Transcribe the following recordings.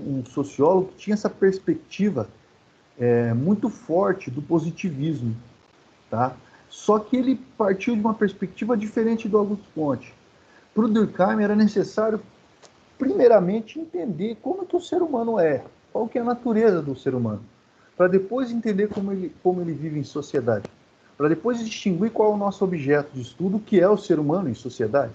um sociólogo que tinha essa perspectiva muito forte do positivismo, tá? Só que ele partiu de uma perspectiva diferente do Augusto Comte. Para o Durkheim era necessário, primeiramente, entender como que o ser humano é, qual que é a natureza do ser humano, para depois entender como ele vive em sociedade, para depois distinguir qual é o nosso objeto de estudo, que é o ser humano em sociedade.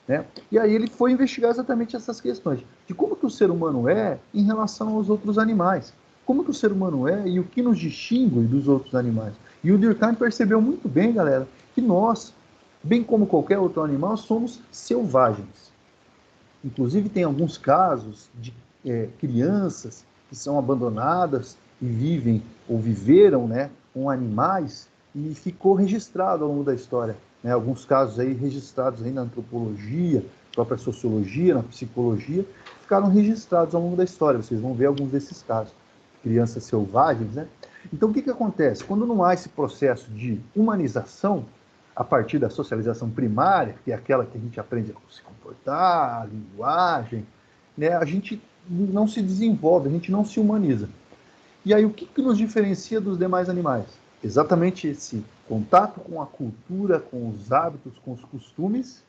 Né? E aí ele foi investigar exatamente essas questões, de como que o ser humano é em relação aos outros animais, como que o ser humano é e o que nos distingue dos outros animais. E o Durkheim percebeu muito bem, galera, que nós, bem como qualquer outro animal, somos selvagens. Inclusive tem alguns casos de crianças que são abandonadas e vivem ou viveram, né, com animais e ficou registrado ao longo da história. Né, alguns casos aí registrados aí na antropologia, própria sociologia, na psicologia, ficaram registrados ao longo da história. Vocês vão ver alguns desses casos. Crianças selvagens, né? Então, o que acontece? Quando não há esse processo de humanização, a partir da socialização primária, que é aquela que a gente aprende a se comportar, a linguagem, né, a gente não se desenvolve, a gente não se humaniza. E aí, o que nos diferencia dos demais animais? Exatamente esse contato com a cultura, com os hábitos, com os costumes,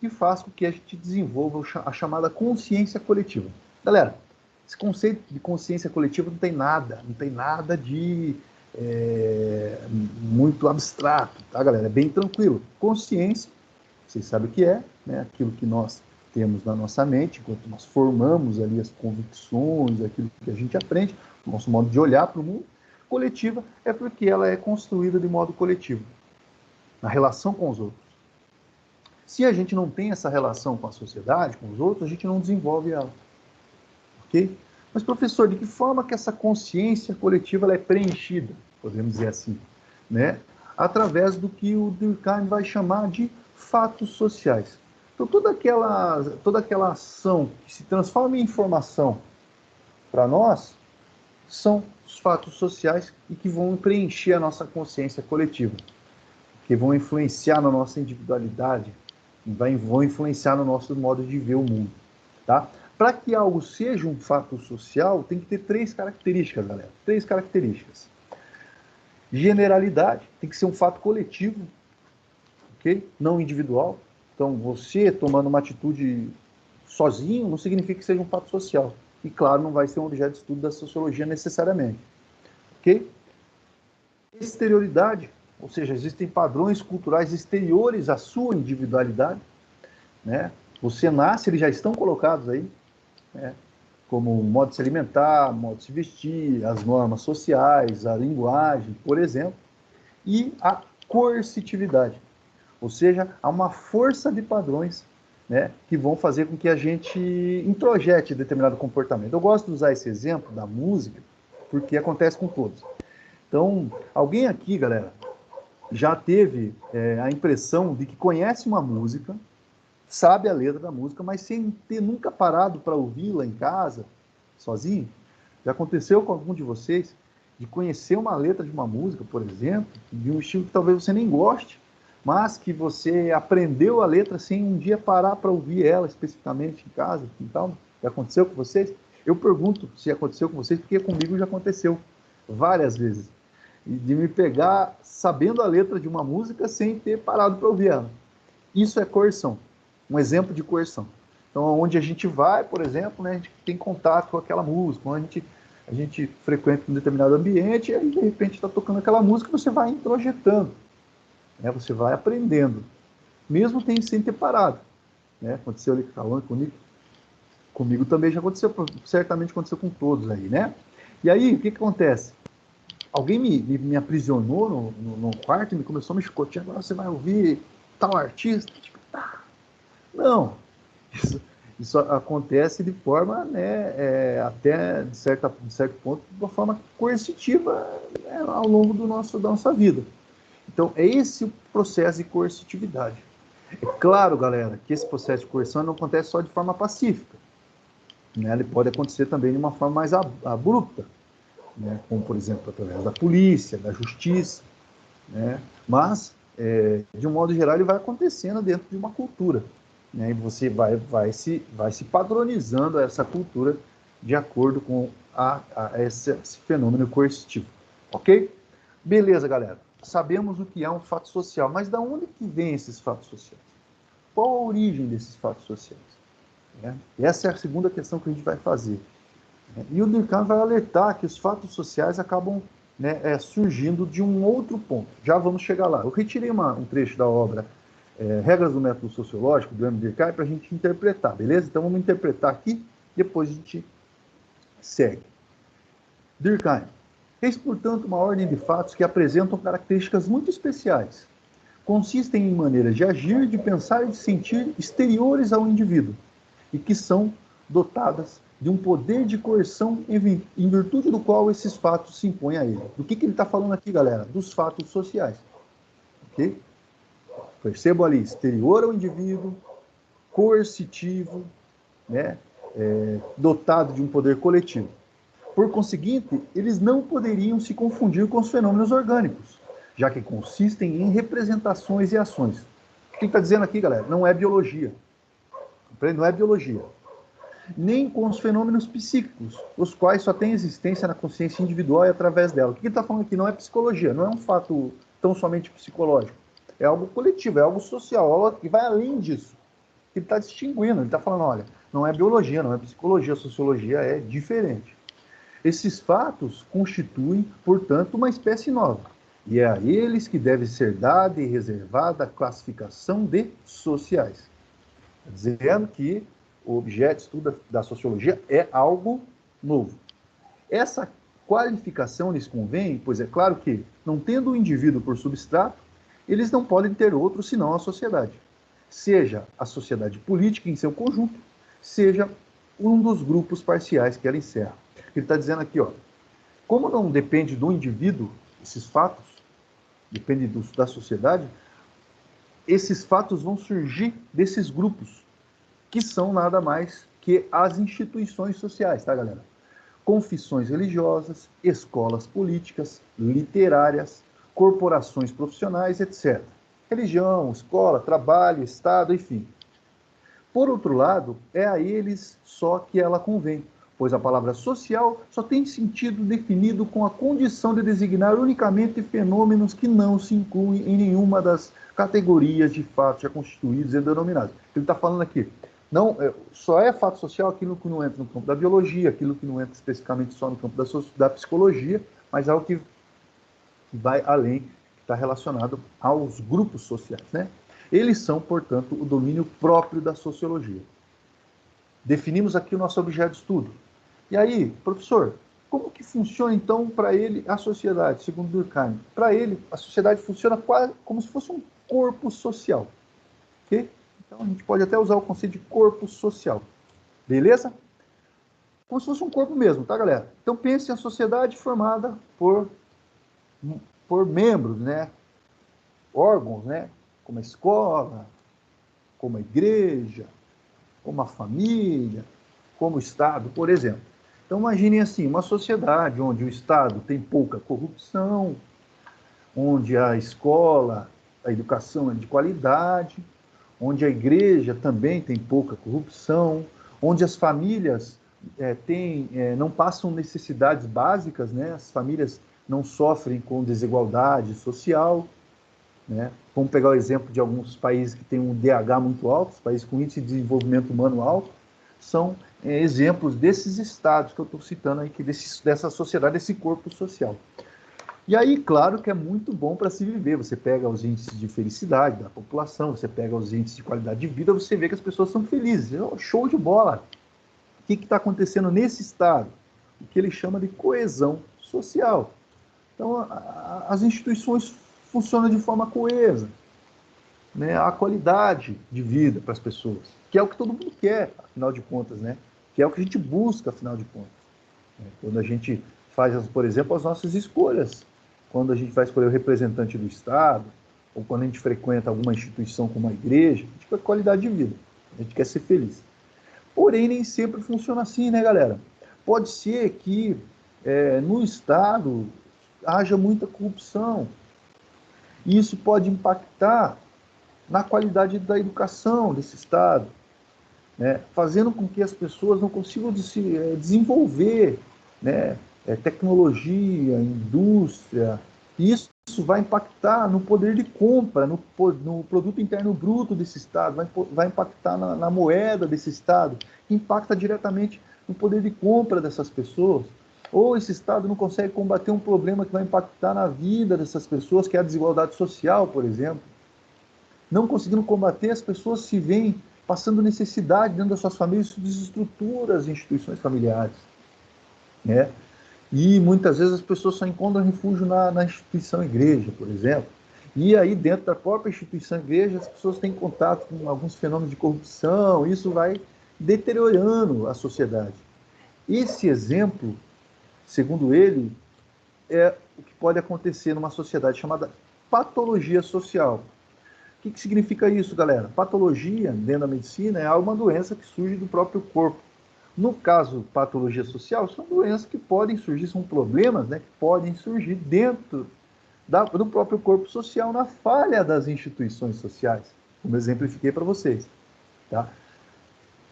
que faz com que a gente desenvolva a chamada consciência coletiva. Galera, esse conceito de consciência coletiva não tem nada de muito abstrato, tá, galera? É bem tranquilo. Consciência, vocês sabem o que é, né? Aquilo que nós temos na nossa mente, enquanto nós formamos ali as convicções, aquilo que a gente aprende, o nosso modo de olhar para o mundo. Coletiva é porque ela é construída de modo coletivo, na relação com os outros. Se a gente não tem essa relação com a sociedade, com os outros, a gente não desenvolve ela. Ok? Mas, professor, de que forma que essa consciência coletiva ela é preenchida, podemos dizer assim, né? Através do que o Durkheim vai chamar de fatos sociais. Então, toda aquela ação que se transforma em informação para nós são os fatos sociais e que vão preencher a nossa consciência coletiva, que vão influenciar na nossa individualidade, vão influenciar no nosso modo de ver o mundo, tá? Para que algo seja um fato social, tem que ter 3 características, galera. 3 características. Generalidade, tem que ser um fato coletivo, ok? Não individual. Então, você tomando uma atitude sozinho não significa que seja um fato social. E, claro, não vai ser um objeto de estudo da sociologia necessariamente, ok? Exterioridade, ou seja, existem padrões culturais exteriores à sua individualidade, né? Você nasce, eles já estão colocados aí, né? Como o modo de se alimentar, o modo de se vestir, as normas sociais, a linguagem, por exemplo, e a coercitividade, ou seja, há uma força de padrões, né, que vão fazer com que a gente introjete determinado comportamento. Eu gosto de usar esse exemplo da música, porque acontece com todos. Então, alguém aqui, galera, já teve a impressão de que conhece uma música, sabe a letra da música, mas sem ter nunca parado para ouvi-la em casa, sozinho? Já aconteceu com algum de vocês de conhecer uma letra de uma música, por exemplo, de um estilo que talvez você nem goste, mas que você aprendeu a letra sem um dia parar para ouvir ela especificamente em casa? Então, já aconteceu com vocês? Eu pergunto se aconteceu com vocês, porque comigo já aconteceu várias vezes. E de me pegar sabendo a letra de uma música sem ter parado para ouvir ela. Isso é coerção. Um exemplo de coerção. Então, onde a gente vai, por exemplo, né, a gente tem contato com aquela música, onde a gente frequenta um determinado ambiente e aí, de repente, está tocando aquela música, você vai introjetando, né, você vai aprendendo, mesmo sem ter parado. Né? Aconteceu ali com o comigo também já aconteceu, certamente aconteceu com todos aí, né? E aí, o que acontece? Alguém me aprisionou no quarto e me começou a me chicotear, agora você vai ouvir tal artista? Tipo, não, isso acontece de forma, né, até de certo ponto, de uma forma coercitiva, né, ao longo da nossa vida. Então, é esse o processo de coercitividade. É claro, galera, que esse processo de coerção não acontece só de forma pacífica. Né? Ele pode acontecer também de uma forma mais abrupta, né? Como, por exemplo, através da polícia, da justiça. Né? Mas, de um modo geral, ele vai acontecendo dentro de uma cultura. Né? E você vai se padronizando essa cultura de acordo com esse fenômeno coercitivo. Ok? Beleza, galera. Sabemos o que é um fato social, mas da onde que vem esses fatos sociais? Qual a origem desses fatos sociais? Essa é a segunda questão que a gente vai fazer. E o Durkheim vai alertar que os fatos sociais acabam surgindo de um outro ponto. Já vamos chegar lá. Eu retirei um trecho da obra Regras do Método Sociológico, do M. Durkheim, para a gente interpretar, beleza? Então vamos interpretar aqui, depois a gente segue. Durkheim. Eis, portanto, uma ordem de fatos que apresentam características muito especiais. Consistem em maneiras de agir, de pensar e de sentir exteriores ao indivíduo, e que são dotadas de um poder de coerção em virtude do qual esses fatos se impõem a ele. Do que ele está falando aqui, galera? Dos fatos sociais. Ok? Percebo ali, exterior ao indivíduo, coercitivo, dotado de um poder coletivo. Por conseguinte, eles não poderiam se confundir com os fenômenos orgânicos, já que consistem em representações e ações. O que está dizendo aqui, galera? Não é biologia. Não é biologia. Nem com os fenômenos psíquicos, os quais só têm existência na consciência individual e através dela. O que ele está falando aqui não é psicologia, não é um fato tão somente psicológico. É algo coletivo, é algo social, algo que vai além disso. Ele está distinguindo, ele está falando, olha, não é biologia, não é psicologia, sociologia é diferente. Esses fatos constituem, portanto, uma espécie nova, e é a eles que deve ser dada e reservada a classificação de sociais. Dizendo que o objeto de estudo da sociologia é algo novo. Essa qualificação lhes convém, pois é claro que, não tendo o indivíduo por substrato, eles não podem ter outro senão a sociedade. Seja a sociedade política em seu conjunto, seja um dos grupos parciais que ela encerra. Ele está dizendo aqui, ó, como não depende do indivíduo, esses fatos, depende da sociedade, esses fatos vão surgir desses grupos, que são nada mais que as instituições sociais, tá, galera? Confissões religiosas, escolas políticas, literárias, corporações profissionais, etc. Religião, escola, trabalho, Estado, enfim. Por outro lado, é a eles só que ela convém, pois a palavra social só tem sentido definido com a condição de designar unicamente fenômenos que não se incluem em nenhuma das categorias de fatos já constituídos e denominados. Ele está falando aqui, não, só é fato social aquilo que não entra no campo da biologia, aquilo que não entra especificamente só no campo da psicologia, mas algo que vai além, que está relacionado aos grupos sociais, né? Eles são, portanto, o domínio próprio da sociologia. Definimos aqui o nosso objeto de estudo. E aí, professor, como que funciona, então, para ele, a sociedade, segundo Durkheim? Para ele, a sociedade funciona quase como se fosse um corpo social. Ok? Então, a gente pode até usar o conceito de corpo social. Beleza? Como se fosse um corpo mesmo, tá, galera? Então, pense em a sociedade formada por membros, né? Órgãos, né? Como a escola, como a igreja, como a família, como o Estado, por exemplo. Então, imaginem assim, uma sociedade onde o Estado tem pouca corrupção, onde a escola, a educação é de qualidade, onde a igreja também tem pouca corrupção, onde as famílias não passam necessidades básicas, né? As famílias não sofrem com desigualdade social, né? Vamos pegar o exemplo de alguns países que têm um DH muito alto, os países com índice de desenvolvimento humano alto, são exemplos desses estados que eu estou citando aqui, dessa sociedade, desse corpo social. E aí, claro que é muito bom para se viver. Você pega os índices de felicidade da população, você pega os índices de qualidade de vida, você vê que as pessoas são felizes. Show de bola! O que está acontecendo nesse estado? O que ele chama de coesão social. Então, as instituições funcionam de forma coesa, né? Há qualidade de vida para as pessoas, que é o que todo mundo quer, afinal de contas, né? Que é o que a gente busca, afinal de contas. Quando a gente faz, por exemplo, as nossas escolhas, quando a gente vai escolher o representante do Estado, ou quando a gente frequenta alguma instituição como a igreja, a gente quer qualidade de vida, a gente quer ser feliz. Porém, nem sempre funciona assim, né, galera? Pode ser que no Estado haja muita corrupção, e isso pode impactar na qualidade da educação desse Estado. né, fazendo com que as pessoas não consigam desenvolver, né, tecnologia, indústria. E isso vai impactar no poder de compra, no produto interno bruto desse Estado, vai impactar na moeda desse Estado, impacta diretamente no poder de compra dessas pessoas. Ou esse Estado não consegue combater um problema que vai impactar na vida dessas pessoas, que é a desigualdade social, por exemplo. Não conseguindo combater, as pessoas se veem passando necessidade dentro das suas famílias, isso desestrutura as instituições familiares, né? E muitas vezes as pessoas só encontram refúgio na instituição igreja, por exemplo. E aí, dentro da própria instituição igreja, as pessoas têm contato com alguns fenômenos de corrupção, isso vai deteriorando a sociedade. Esse exemplo, segundo ele, é o que pode acontecer numa sociedade chamada patologia social. O que significa isso, galera? Patologia, dentro da medicina, é uma doença que surge do próprio corpo. No caso, patologia social, são doenças que podem surgir, são problemas, né, que podem surgir dentro do próprio corpo social, na falha das instituições sociais, como exemplifiquei para vocês. Tá?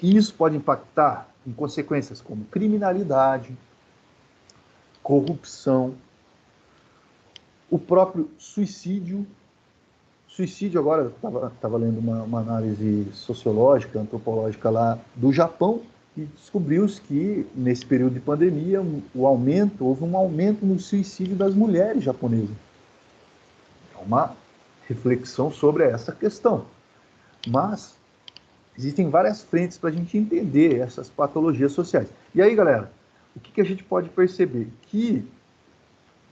E isso pode impactar em consequências como criminalidade, corrupção, o próprio suicídio. Suicídio, agora, estava lendo uma análise sociológica, antropológica lá do Japão, e descobriu-se que, nesse período de pandemia, houve um aumento no suicídio das mulheres japonesas. É uma reflexão sobre essa questão. Mas existem várias frentes para a gente entender essas patologias sociais. E aí, galera, o que a gente pode perceber? Que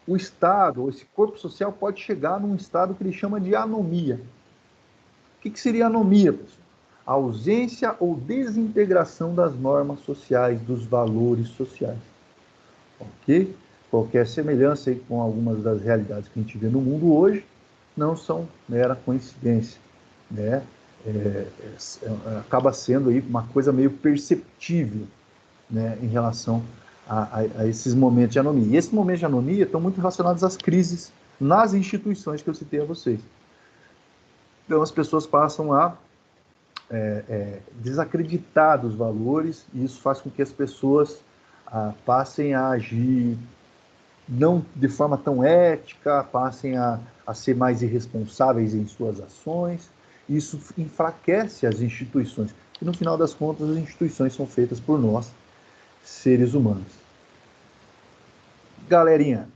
o Estado, ou esse corpo social, pode chegar num estado que ele chama de anomia. O que seria anomia, pessoal? A ausência ou desintegração das normas sociais, dos valores sociais. Ok? Qualquer semelhança aí com algumas das realidades que a gente vê no mundo hoje não são mera coincidência, né? Acaba sendo aí uma coisa meio perceptível, né, em relação a esses momentos de anomia. E esses momentos de anomia estão muito relacionados às crises nas instituições que eu citei a vocês. Então as pessoas passam a desacreditar dos valores, e isso faz com que as pessoas passem a agir não de forma tão ética, passem a ser mais irresponsáveis em suas ações. Isso enfraquece as instituições, e no final das contas as instituições são feitas por nós, seres humanos. Galerinha,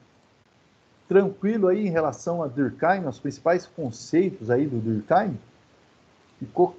tranquilo aí em relação a Durkheim, os principais conceitos aí do Durkheim? Ficou